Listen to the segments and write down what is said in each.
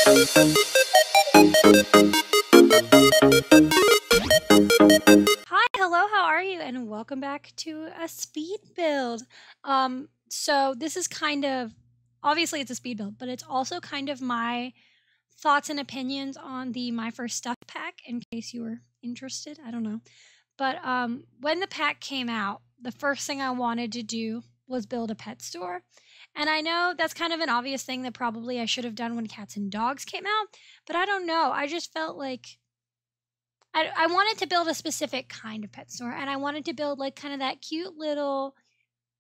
Hi, hello, how are you? And welcome back to a speed build. So this is kind of obviously it's a speed build, but it's also kind of my thoughts and opinions on the My First Stuff pack in case you were interested. I don't know. But when the pack came out, the first thing I wanted to do was build a pet store. And I know that's kind of an obvious thing that probably I should have done when cats and dogs came out, but I don't know. I just felt like I wanted to build a specific kind of pet store, and I wanted to build like kind of that cute little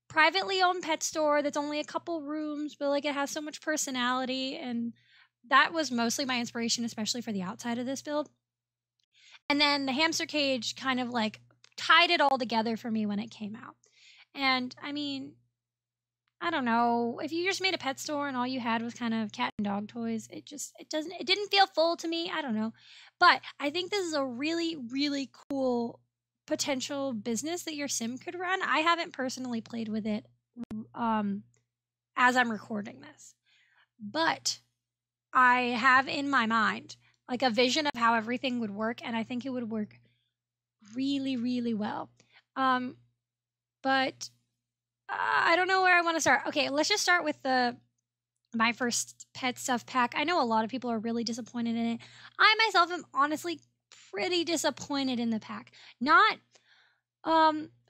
privately owned pet store that's only a couple rooms, but like it has so much personality. And that was mostly my inspiration, especially for the outside of this build. And then the hamster cage kind of like tied it all together for me when it came out. And I mean, I don't know. If you just made a pet store and all you had was kind of cat and dog toys, it didn't feel full to me. I don't know. But I think this is a really, really cool potential business that your sim could run. I haven't personally played with it um as I'm recording this. But I have in my mind like a vision of how everything would work, and I think it would work really, really well. Um but I don't know where I want to start. Okay, let's just start with the My First Pet Stuff pack. I know a lot of people are really disappointed in it. I myself am honestly pretty disappointed in the pack. Not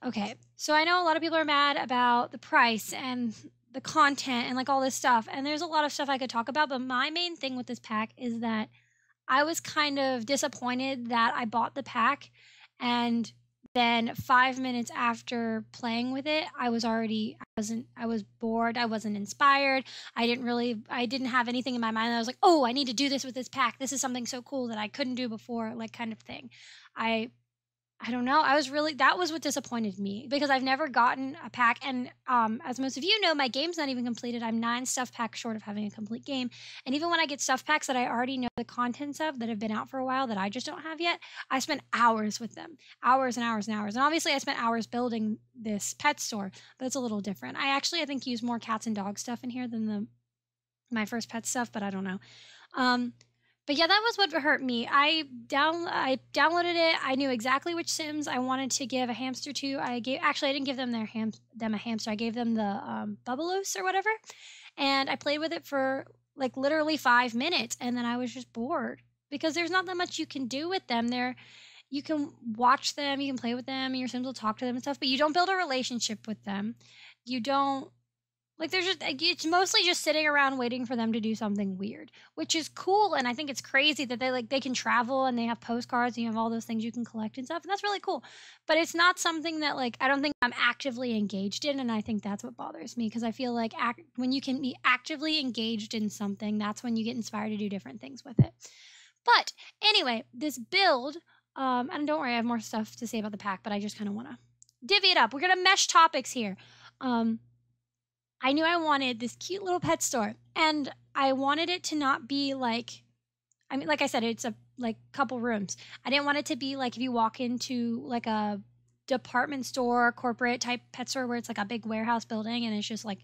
okay. So I know a lot of people are mad about the price and the content and like all this stuff. And there's a lot of stuff I could talk about, but my main thing with this pack is that I was kind of disappointed that I bought the pack, and then 5 minutes after playing with it, I was bored, I wasn't inspired. I didn't have anything in my mind. I was like, "Oh, I need to do this with this pack. This is something so cool that I couldn't do before," like kind of thing. I I don't know. That was what disappointed me because I've never gotten a pack. And as most of you know, my game's not even completed. I'm 9 stuff packs short of having a complete game. And even when I get stuff packs that I already know the contents of that have been out for a while that I just don't have yet, I spent hours with them. Hours and hours and hours. And obviously I spent hours building this pet store, but it's a little different. I think use more cats and dog stuff in here than the My First Pet Stuff, but I don't know. Um, but yeah, that was what hurt me. I downloaded it. I knew exactly which Sims I wanted to give a hamster to. I didn't give them them a hamster. I gave them the Bubbaloo or whatever, and I played with it for like literally 5 minutes, and then I was just bored because there's not that much you can do with them. You can watch them, you can play with them, and your Sims will talk to them and stuff, but you don't build a relationship with them. You don't like there's just it's mostly just sitting around waiting for them to do something weird, which is cool. And I think it's crazy that they can travel and they have postcards and you have all those things you can collect and stuff. And that's really cool. But it's not something that like I don't think I'm actively engaged in, and I think that's what bothers me because I feel like when you can be actively engaged in something, that's when you get inspired to do different things with it. But anyway, this build, and don't worry, I have more stuff to say about the pack, but I just kind of want to divvy it up. We're gonna mesh topics here. I knew I wanted this cute little pet store, and I wanted it to not be like, I mean, like I said, it's a like couple rooms. I didn't want it to be like if you walk into like a department store, corporate type pet store where it's like a big warehouse building and it's just like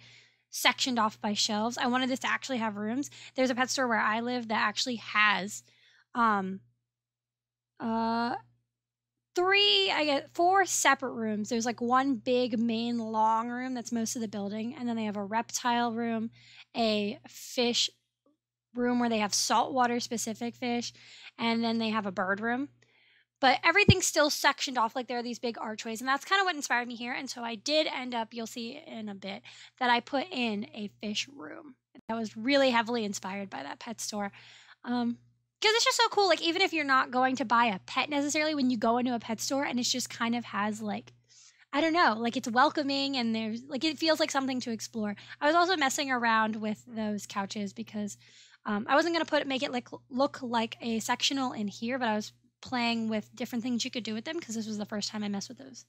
sectioned off by shelves. I wanted this to actually have rooms. There's a pet store where I live that actually has um uh I get 4 separate rooms. There's like one big main long room that's most of the building, and then they have a reptile room, a fish room where they have saltwater specific fish, and then they have a bird room. But everything's still sectioned off, like there are these big archways, and that's kind of what inspired me here. And so I did end up, you'll see in a bit, that I put in a fish room. That was really heavily inspired by that pet store. Because it's just so cool. Like, even if you're not going to buy a pet necessarily, when you go into a pet store and it just kind of has like, I don't know, like it's welcoming and there's like, it feels like something to explore. I was also messing around with those couches because I wasn't going to make it like look like a sectional in here, but I was playing with different things you could do with them because this was the first time I messed with those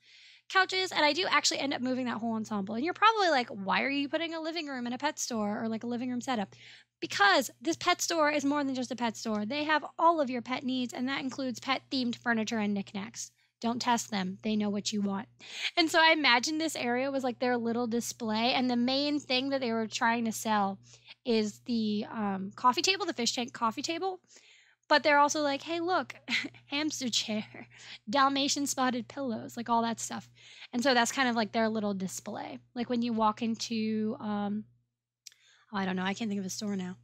couches. And I do actually end up moving that whole ensemble. And you're probably like, why are you putting a living room in a pet store or like a living room setup? Because this pet store is more than just a pet store. They have all of your pet needs, and that includes pet themed furniture and knickknacks. Don't test them. They know what you want. And so I imagine this area was like their little display. And the main thing that they were trying to sell is the coffee table, the fish tank coffee table. But they're also like, hey, look, hamster chair, Dalmatian spotted pillows, like all that stuff. And so that's kind of like their little display. Like when you walk into, I don't know, I can't think of a store now.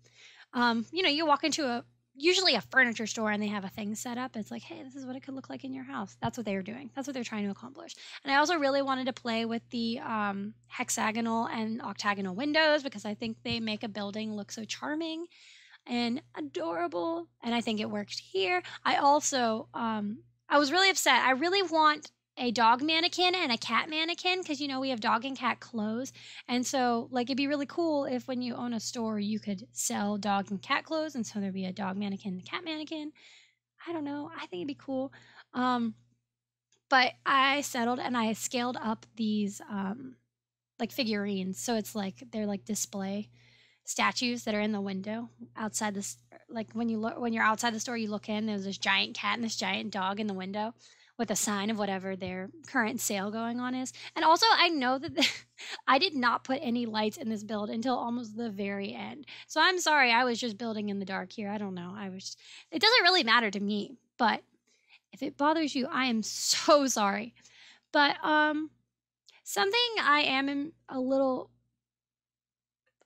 You walk into usually a furniture store and they have a thing set up. It's like, hey, this is what it could look like in your house. That's what they were doing. That's what they're trying to accomplish. And I also really wanted to play with the hexagonal and octagonal windows because I think they make a building look so charming and adorable. And I think it worked here. I also, I was really upset. I really want a dog mannequin and a cat mannequin because, we have dog and cat clothes. And so, like, it'd be really cool if when you own a store, you could sell dog and cat clothes. And so there'd be a dog mannequin and a cat mannequin. I don't know. I think it'd be cool. But I settled and I scaled up these, like, figurines. So it's like, they're like display statues that are in the window outside this. Like, when you're outside the store, you look in, there's this giant cat and this giant dog in the window with a sign of whatever their current sale going on is. And also, I know that I did not put any lights in this build until almost the very end. So I'm sorry, I was just building in the dark here. I don't know. It doesn't really matter to me, but if it bothers you, I am so sorry. But something I am a little,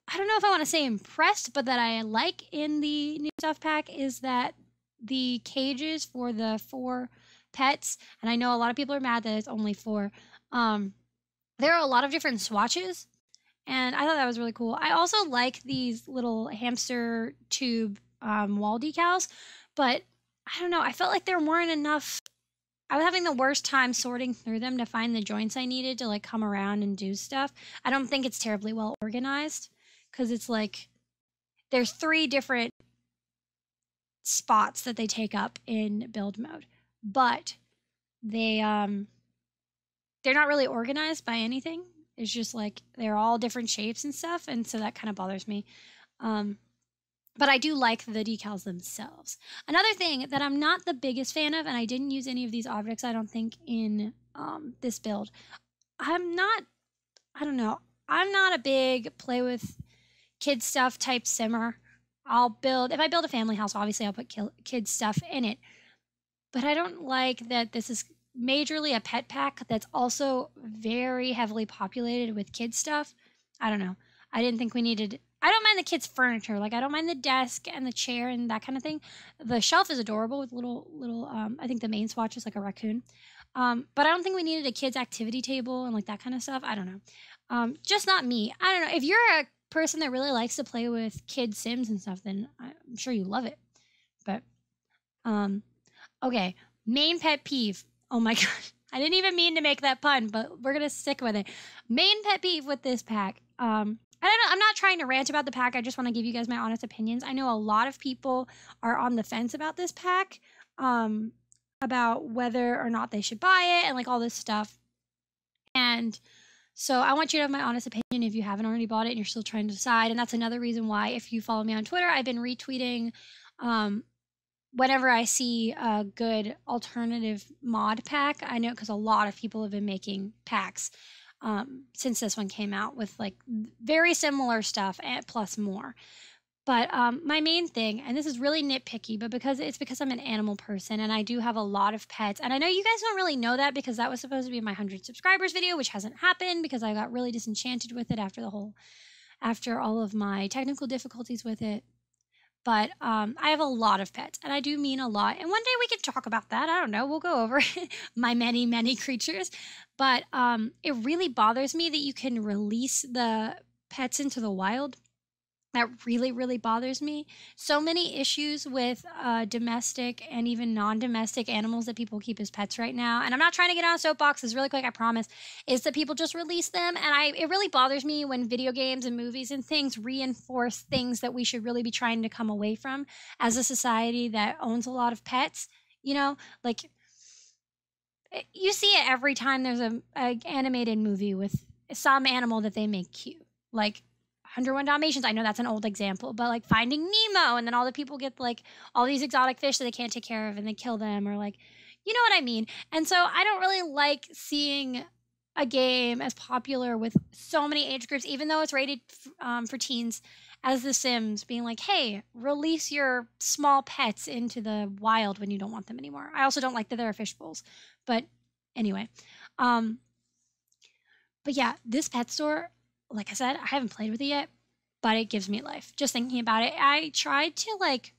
I don't know if I want to say impressed, but that I like in the new stuff pack is that the cages for the 4 pets, and I know a lot of people are mad that it's only 4. There are a lot of different swatches, and I thought that was really cool. I also like these little hamster tube wall decals, but I don't know. I felt like there weren't enough. I was having the worst time sorting through them to find the joints I needed to like come around and do stuff. I don't think it's terribly well organized because it's like there's 3 different spots that they take up in build mode. But they're not really organized by anything. It's just like they're all different shapes and stuff, and so that kind of bothers me. But I do like the decals themselves. Another thing that I'm not the biggest fan of, and I didn't use any of these objects, I don't think, in this build. I'm not a big play with kid stuff type simmer. If I build a family house, obviously I'll put kid stuff in it. But I don't like that this is majorly a pet pack that's also very heavily populated with kid stuff. I don't know. I didn't think we needed. I don't mind the kids' furniture. Like, I don't mind the desk and the chair and that kind of thing. The shelf is adorable with little. I think the main swatch is like a raccoon. But I don't think we needed a kids' activity table and like that kind of stuff. I don't know. Just not me. I don't know. If you're a person that really likes to play with kid Sims and stuff, then I'm sure you love it. But, okay, main pet peeve. Oh my god, I didn't even mean to make that pun, but we're gonna stick with it. Main pet peeve with this pack. I don't know. I'm not trying to rant about the pack. I just want to give you guys my honest opinions. I know a lot of people are on the fence about this pack, about whether or not they should buy it and like all this stuff. And so I want you to have my honest opinion if you haven't already bought it and you're still trying to decide. And that's another reason why, if you follow me on Twitter, I've been retweeting whenever I see a good alternative mod pack. I know because a lot of people have been making packs since this one came out with like very similar stuff and plus more. But my main thing, and this is really nitpicky, but because I'm an animal person and I do have a lot of pets, and I know you guys don't really know that because that was supposed to be my 100 subscribers video, which hasn't happened because I got really disenchanted with it after all of my technical difficulties with it. But I have a lot of pets, and I do mean a lot. And one day we can talk about that. I don't know. We'll go over my many, many creatures. But it really bothers me that you can release the pets into the wild. That really, really bothers me. So many issues with domestic and even non-domestic animals that people keep as pets right now. And I'm not trying to get on a soapbox. This really quick, I promise, is that people just release them. And it really bothers me when video games and movies and things reinforce things that we should really be trying to come away from as a society that owns a lot of pets. You know, like you see it every time there's a animated movie with some animal that they make cute. Like 101 Dalmatians, I know that's an old example, but like Finding Nemo, and then all the people get like all these exotic fish that they can't take care of and they kill them, or like, you know what I mean? And so I don't really like seeing a game as popular with so many age groups, even though it's rated for teens, as The Sims, being like, hey, release your small pets into the wild when you don't want them anymore. I also don't like that there are fish bowls. But anyway, um, but yeah, this pet store, like I said, I haven't played with it yet, but it gives me life. Just thinking about it, I tried to like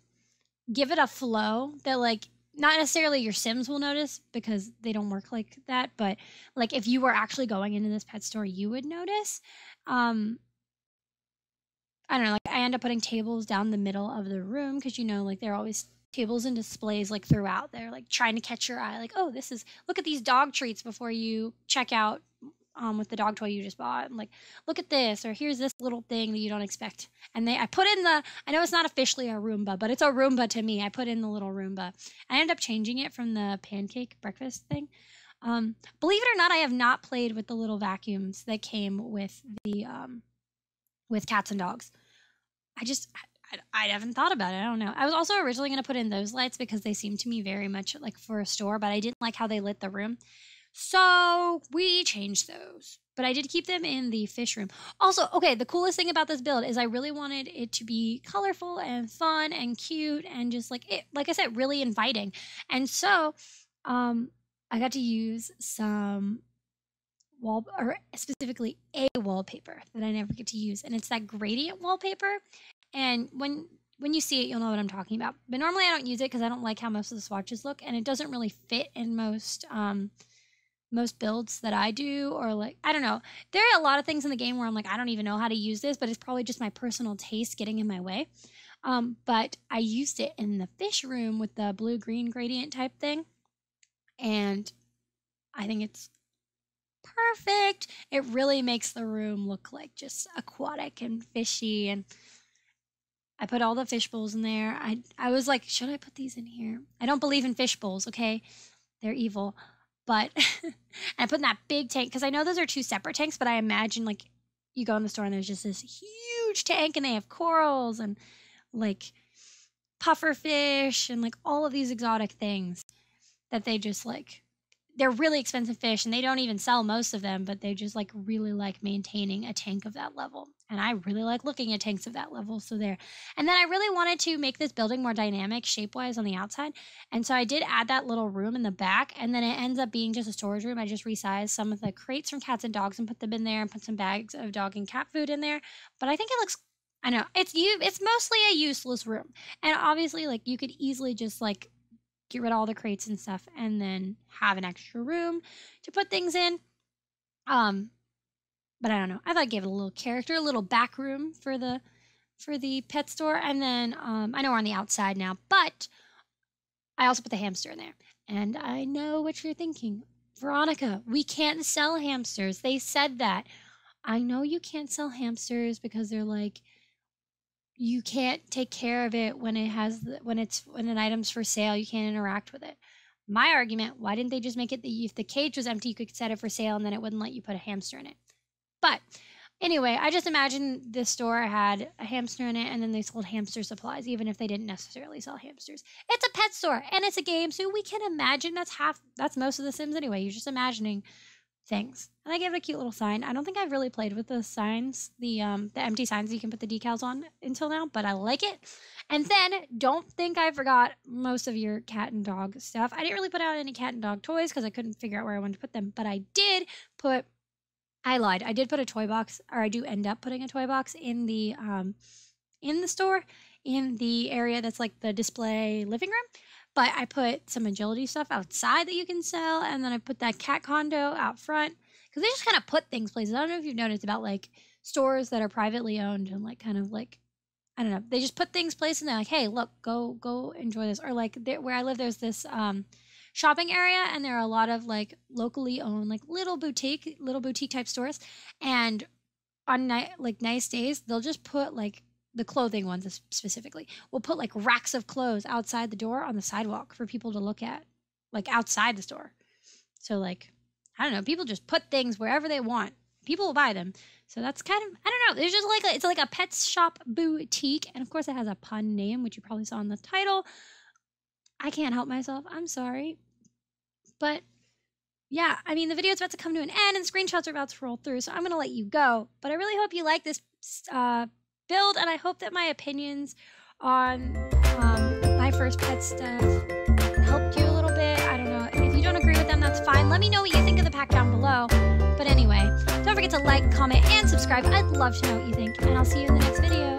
give it a flow that like not necessarily your Sims will notice because they don't work like that, but like if you were actually going into this pet store, you would notice. Um, I don't know, like I end up putting tables down the middle of the room because you know, like there are always tables and displays like throughout. They're like trying to catch your eye, like, oh, this is look at these dog treats before you check out with the dog toy you just bought. And like, look at this, or here's this little thing that you don't expect. And I put in I know it's not officially a Roomba, but it's a Roomba to me. I put in the little Roomba. I ended up changing it from the pancake breakfast thing. Believe it or not, I have not played with the little vacuums that came with the with cats and dogs. I haven't thought about it. I don't know. I was also originally going to put in those lights because they seemed to me very much like for a store, but I didn't like how they lit the room. So we changed those. But I did keep them in the fish room. Also, okay, the coolest thing about this build is I really wanted it to be colorful and fun and cute and just like it, like I said, really inviting. And so I got to use some or specifically a wallpaper that I never get to use, and it's that gradient wallpaper. And when you see it, you'll know what I'm talking about. But normally I don't use it because I don't like how most of the swatches look, and it doesn't really fit in most builds that I do, or like I don't know. There are a lot of things in the game where I'm like I don't even know how to use this, but it's probably just my personal taste getting in my way. But I used it in the fish room with the blue-green gradient type thing, and I think it's perfect. It really makes the room look like just aquatic and fishy. And I put all the fish bowls in there. I was like, should I put these in here? I don't believe in fish bowls, okay? They're evil. But I put in that big tank because I know those are two separate tanks, but I imagine like you go in the store and there's just this huge tank and they have corals and like puffer fish and like all of these exotic things that they just like they're really expensive fish and they don't even sell most of them, but they just like really like maintaining a tank of that level. And I really like looking at tanks of that level. So there. And then I really wanted to make this building more dynamic shape wise on the outside. And so I did add that little room in the back, and then it ends up being just a storage room. I just resized some of the crates from cats and dogs and put them in there and put some bags of dog and cat food in there. But I think it looks, I know it's mostly a useless room. And obviously like you could easily just like get rid of all the crates and stuff and then have an extra room to put things in. But I don't know. I thought I gave it a little character, a little back room for the pet store. And then I know we're on the outside now, but I also put the hamster in there. And I know what you're thinking. Veronica, we can't sell hamsters. They said that. I know you can't sell hamsters because they're like you can't take care of it when when an item's for sale. You can't interact with it. My argument: why didn't they just make it that if the cage was empty, you could set it for sale, and then it wouldn't let you put a hamster in it? But anyway, I just imagine this store had a hamster in it, and then they sold hamster supplies, even if they didn't necessarily sell hamsters. It's a pet store, and it's a game, so we can imagine that's most of the Sims anyway. You're just imagining things. And I gave it a cute little sign. I don't think I've really played with the signs, the empty signs you can put the decals on until now, but I like it. And then don't think I forgot most of your cat and dog stuff. I didn't really put out any cat and dog toys because I couldn't figure out where I wanted to put them, but I lied. I did put a toy box, or I do end up putting a toy box in the store, in the area that's like the display living room. But I put some agility stuff outside that you can sell, and then I put that cat condo out front because they just kind of put things places. I don't know if you've noticed about like stores that are privately owned and like kind of like I don't know. They just put things places and they're like, hey, look, go enjoy this. Or like where I live, there's this shopping area, and there are a lot of like locally owned like little boutique type stores, and on like nice days they'll just put like the clothing ones specifically will put like racks of clothes outside the door on the sidewalk for people to look at, like outside the store. So like I don't know, people just put things wherever they want. People will buy them. So that's kind of, I don't know, it's just like it's like a pet shop boutique, and of course it has a pun name, which you probably saw in the title. I can't help myself. I'm sorry. But yeah, I mean, the video is about to come to an end and screenshots are about to roll through, so I'm going to let you go. But I really hope you like this build, and I hope that my opinions on my first pet stuff helped you a little bit. I don't know. If you don't agree with them, that's fine. Let me know what you think of the pack down below. But anyway, don't forget to like, comment, and subscribe. I'd love to know what you think, and I'll see you in the next video.